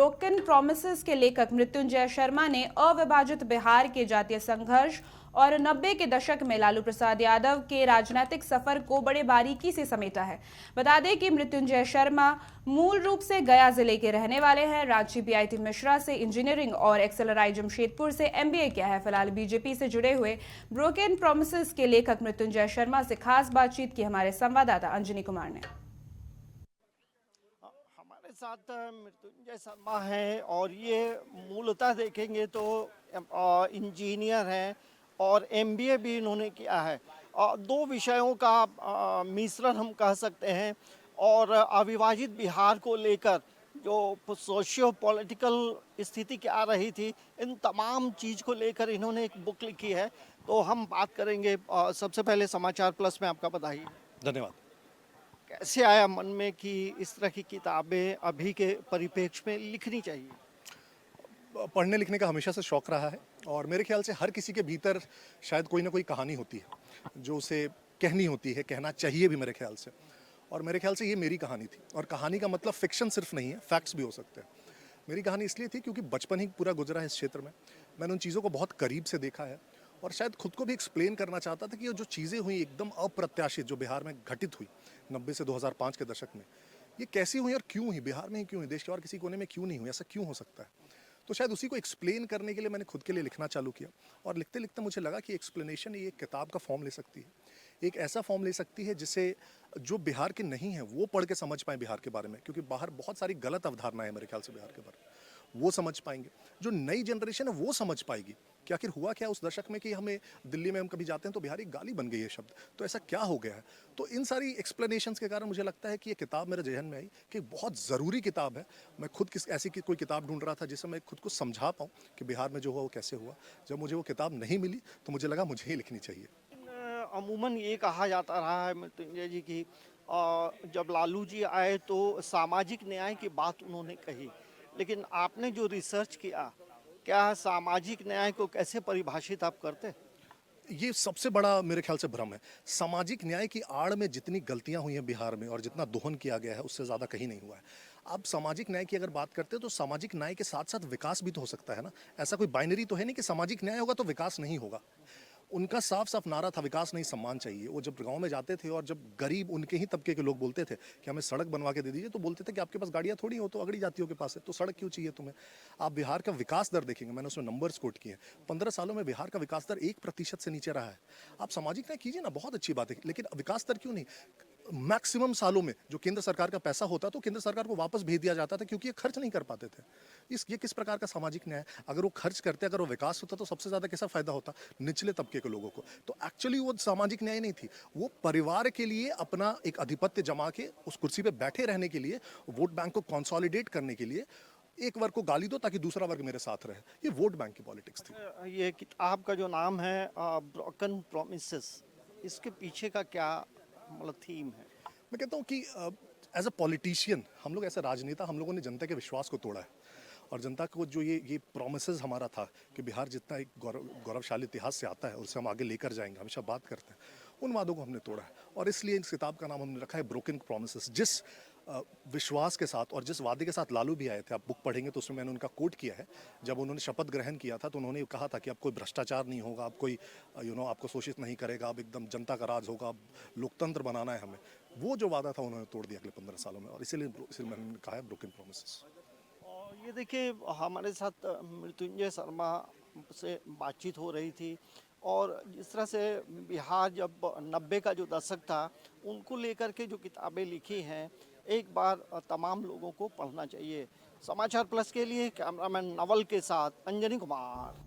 Broken promises के लेखक मृत्युंजय शर्मा ने अविभाजित बिहार के जातीय संघर्ष और 90 के दशक में लालू प्रसाद यादव के राजनीतिक सफर को बड़े बारीकी से समेटा है। बता दें कि मृत्युंजय शर्मा मूल रूप से गया जिले के रहने वाले हैं। रांची बीआईटी मिश्रा से इंजीनियरिंग और एक्सएलआरआई जमशेदपुर से एमबीए किया है। फिलहाल बीजेपी से जुड़े हुए ब्रोकन प्रोमिसेस के लेखक मृत्युंजय शर्मा से खास बातचीत की हमारे संवाददाता अंजनी कुमार ने। हमारे साथ मृत्युंजय शर्मा हैं और ये मूलतः देखेंगे तो इंजीनियर हैं और एमबीए भी इन्होंने किया है। दो विषयों का मिश्रण हम कह सकते हैं और अविभाजित बिहार को लेकर जो सोशियो पॉलिटिकल स्थिति क्या रही थी, इन तमाम चीज़ को लेकर इन्होंने एक बुक लिखी है। तो हम बात करेंगे। सबसे पहले समाचार प्लस में आपका बधाई। धन्यवाद। कैसे आया मन में कि इस तरह की किताबें अभी के परिप्रेक्ष्य में लिखनी चाहिए? पढ़ने लिखने का हमेशा से शौक रहा है और मेरे ख्याल से हर किसी के भीतर शायद कोई ना कोई कहानी होती है जो उसे कहनी होती है, कहना चाहिए भी मेरे ख्याल से। और मेरे ख्याल से ये मेरी कहानी थी। और कहानी का मतलब फिक्शन सिर्फ नहीं है, फैक्ट्स भी हो सकते हैं। मेरी कहानी इसलिए थी क्योंकि बचपन ही पूरा गुजरा है इस क्षेत्र में। मैंने उन चीज़ों को बहुत करीब से देखा है और शायद खुद को भी एक्सप्लेन करना चाहता था कि ये जो चीज़ें हुई एकदम अप्रत्याशित, जो बिहार में घटित हुई 90 से 2005 के दशक में, ये कैसी हुई और क्यों हुई, बिहार में ही क्यों हुई, देश के और किसी कोने में क्यों नहीं हुई, ऐसा क्यों हो सकता है। तो शायद उसी को एक्सप्लेन करने के लिए मैंने खुद के लिए लिखना चालू किया। और लिखते लिखते मुझे लगा कि एक्सप्लेनेशन ये एक किताब का फॉर्म ले सकती है, एक ऐसा फॉर्म ले सकती है जिसे जो बिहार के नहीं है वो पढ़ के समझ पाए बिहार के बारे में। क्योंकि बाहर बहुत सारी गलत अवधारणाएं हैं मेरे ख्याल से बिहार के बारे में, वो समझ पाएंगे। जो नई जनरेशन है वो समझ पाएगी कि आखिर हुआ क्या उस दशक में कि हमें दिल्ली में हम कभी जाते हैं तो बिहारी गाली बन गई है शब्द, तो ऐसा क्या हो गया है। तो इन सारी एक्सप्लेनेशंस के कारण मुझे लगता है कि ये किताब मेरे जहन में आई कि बहुत ज़रूरी किताब है। मैं खुद ऐसी कोई किताब ढूंढ रहा था जिससे मैं खुद को समझा पाऊँ कि बिहार में जो हुआ वो कैसे हुआ। जब मुझे वो किताब नहीं मिली तो मुझे लगा मुझे ही लिखनी चाहिए। अमूमन ये कहा जाता रहा है मृत्युंजय जी की जब लालू जी आए तो सामाजिक न्याय की बात उन्होंने कही, लेकिन आपने जो रिसर्च किया, क्या सामाजिक न्याय को कैसे परिभाषित आप करते? ये सबसे बड़ा मेरे ख्याल से भ्रम है। सामाजिक न्याय की आड़ में जितनी गलतियां हुई हैं बिहार में और जितना दोहन किया गया है उससे ज़्यादा कहीं नहीं हुआ है। अब सामाजिक न्याय की अगर बात करते हैं तो सामाजिक न्याय के साथ साथ विकास भी तो हो सकता है ना। ऐसा कोई बाइनरी तो है नहीं कि सामाजिक न्याय होगा तो विकास नहीं होगा। उनका साफ साफ नारा था विकास नहीं सम्मान चाहिए। वो जब गांव में जाते थे और जब गरीब उनके ही तबके के लोग बोलते थे कि हमें सड़क बनवा के दे दीजिए, तो बोलते थे कि आपके पास गाड़ियां थोड़ी हो, तो अगड़ी जातियों के पास है, तो सड़क क्यों चाहिए तुम्हें। आप बिहार का विकास दर देखेंगे, मैंने उसमें नंबर्स कोट किए हैं। 15 सालों में बिहार का विकास दर 1% से नीचे रहा है। आप सामाजिक न्याय कीजिए ना, बहुत अच्छी बात है, लेकिन विकास दर क्यों नहीं। मैक्सिमम सालों में जो केंद्र सरकार का पैसा होता तो केंद्र सरकार को वापस भेज दिया जाता था क्योंकि ये खर्च नहीं कर पाते थे। ये किस प्रकार का सामाजिक न्याय। अगर वो खर्च करते, अगर वो विकास होता तो सबसे ज्यादा कैसा फायदा होता निचले तबके के लोगों को। तो एक्चुअली वो सामाजिक न्याय नहीं थी, वो परिवार के लिए अपना एक आधिपत्य जमा के उस कुर्सी पे बैठे रहने के लिए, वोट बैंक को कंसोलिडेट करने के लिए एक वर्ग को गाली दो ताकि दूसरा वर्ग मेरे साथ रहे। ये वोट बैंक की पॉलिटिक्स थी। ये किताब का जो नाम है ब्रोकन प्रोमिसेस, इसके पीछे का क्या मतलब थीम है? मैं कहता हूँ कि एज अ पॉलिटिशियन, हम लोग ऐसे राजनेता, हम लोगों ने जनता के विश्वास को तोड़ा है। और जनता को जो ये प्रोमिसेस हमारा था कि बिहार जितना एक गौरवशाली इतिहास से आता है और उसे हम आगे लेकर जाएंगे, हमेशा बात करते हैं, उन वादों को हमने तोड़ा है। और इसलिए इस किताब का नाम हमने रखा है ब्रोकन प्रोमिसेस। जिस विश्वास के साथ और जिस वादे के साथ लालू भी आए थे, आप बुक पढ़ेंगे तो उसमें मैंने उनका कोट किया है। जब उन्होंने शपथ ग्रहण किया था तो उन्होंने कहा था कि अब कोई भ्रष्टाचार नहीं होगा, अब कोई आपको शोषित नहीं करेगा, अब एकदम जनता का राज होगा, अब लोकतंत्र बनाना है हमें। वो जो वादा था उन्होंने तोड़ दिया अगले 15 सालों में, और इसीलिए मैंने कहा है ब्रोकन प्रोमिसेस। ये देखिए, हमारे साथ मृत्युंजय शर्मा से बातचीत हो रही थी और जिस तरह से बिहार जब 90 का जो दशक था उनको लेकर के जो किताबें लिखी हैं, एक बार तमाम लोगों को पढ़ना चाहिए। समाचार प्लस के लिए कैमरामैन नवल के साथ अंजनी कुमार।